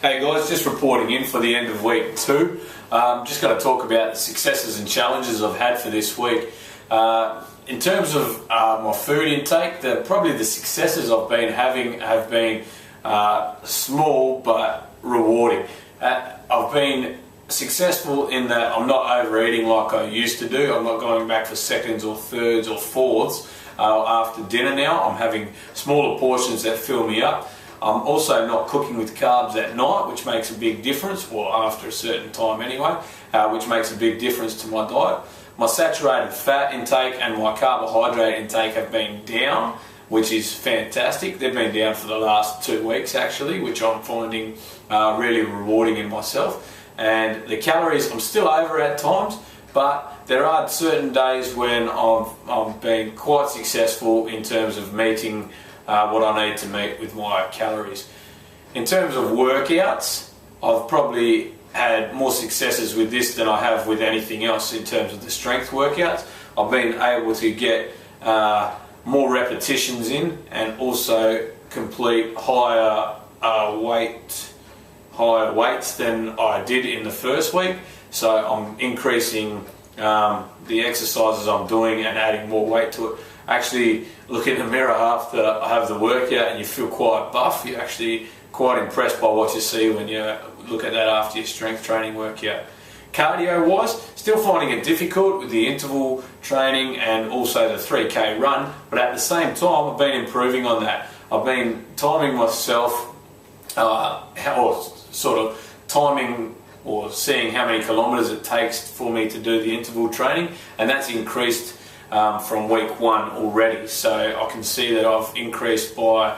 Hey guys, just reporting in for the end of week 2. Just going to talk about the successes and challenges I've had for this week. In terms of my food intake, probably the successes I've been having have been small but rewarding. I've been successful in that I'm not overeating like I used to do. I'm not going back for seconds or thirds or fourths after dinner now. I'm having smaller portions that fill me up. I'm also not cooking with carbs at night, which makes a big difference, or after a certain time anyway, which makes a big difference to my diet. My saturated fat intake and my carbohydrate intake have been down, which is fantastic. They've been down for the last 2 weeks actually, which I'm finding really rewarding in myself. And the calories, I'm still over at times, but there are certain days when I'm being quite successful in terms of meeting what I need to meet with my calories. In terms of workouts, I've probably had more successes with this than I have with anything else in terms of the strength workouts. I've been able to get more repetitions in and also complete higher weights than I did in the first week. So I'm increasing the exercises I'm doing and adding more weight to it. Actually, look in the mirror after I have the workout and you feel quite buff. You're actually quite impressed by what you see when you look at that after your strength training workout. Cardio wise, still finding it difficult with the interval training and also the 3K run, but at the same time I've been improving on that. I've been timing myself, or seeing how many kilometres it takes for me to do the interval training, and that's increased from week 1 already. So I can see that I've increased by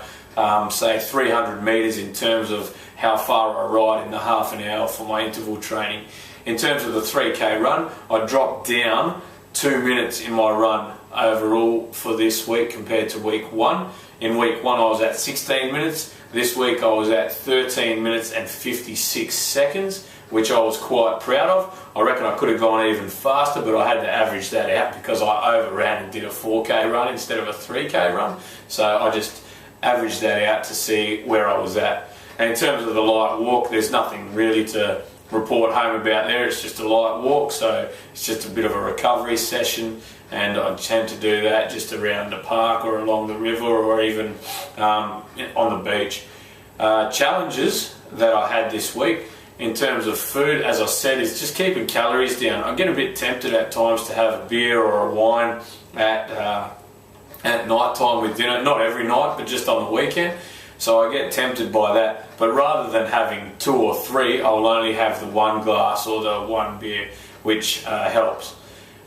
say 300 metres in terms of how far I ride in the half an hour for my interval training. In terms of the 3K run, I dropped down 2 minutes in my run overall for this week compared to week 1. In week 1 I was at 16 minutes, this week I was at 13 minutes and 56 seconds, which I was quite proud of. I reckon I could have gone even faster, but I had to average that out because I overran and did a 4K run instead of a 3K run. So I just averaged that out to see where I was at. And in terms of the light walk, there's nothing really to report home about there. It's just a light walk, so it's just a bit of a recovery session, and I tend to do that just around the park or along the river or even on the beach. Challenges that I had this week in terms of food, as I said, is just keeping calories down. I get a bit tempted at times to have a beer or a wine at night time with dinner, not every night but just on the weekend. So I get tempted by that, but rather than having 2 or 3, I'll only have the 1 glass or the 1 beer, which helps.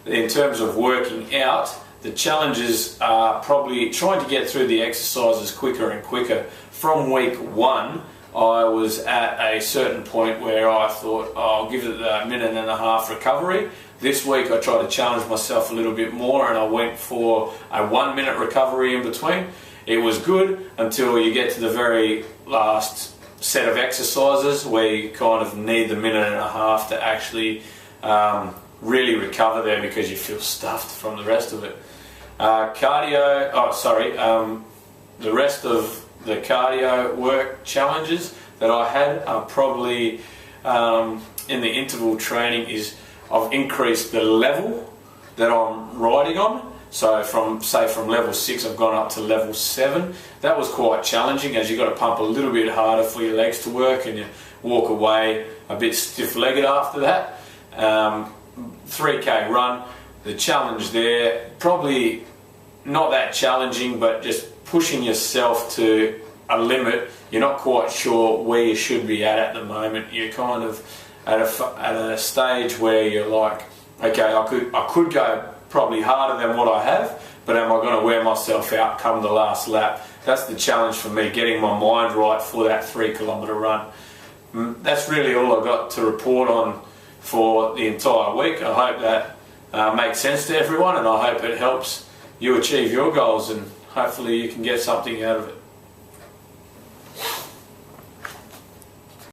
In terms of working out, the challenges are probably trying to get through the exercises quicker and quicker. From week 1, I was at a certain point where I thought, I'll give it a minute and a half recovery. This week I tried to challenge myself a little bit more and I went for a 1 minute recovery in between. It was good until you get to the very last set of exercises where you kind of need the minute and a half to actually really recover there because you feel stuffed from the rest of it. The rest of the cardio work challenges that I had are probably in the interval training is I've increased the level that I'm riding on. So from level 6 I've gone up to level 7. That was quite challenging as you've got to pump a little bit harder for your legs to work and you walk away a bit stiff-legged after that. 3K run, the challenge there, probably not that challenging, but just pushing yourself to a limit. You're not quite sure where you should be at the moment. You're kind of at a stage where you're like, okay, I could go probably harder than what I have, but am I going to wear myself out come the last lap? That's the challenge for me, getting my mind right for that 3 kilometre run. That's really all I got to report on for the entire week. I hope that makes sense to everyone, and I hope it helps you achieve your goals, and hopefully you can get something out of it.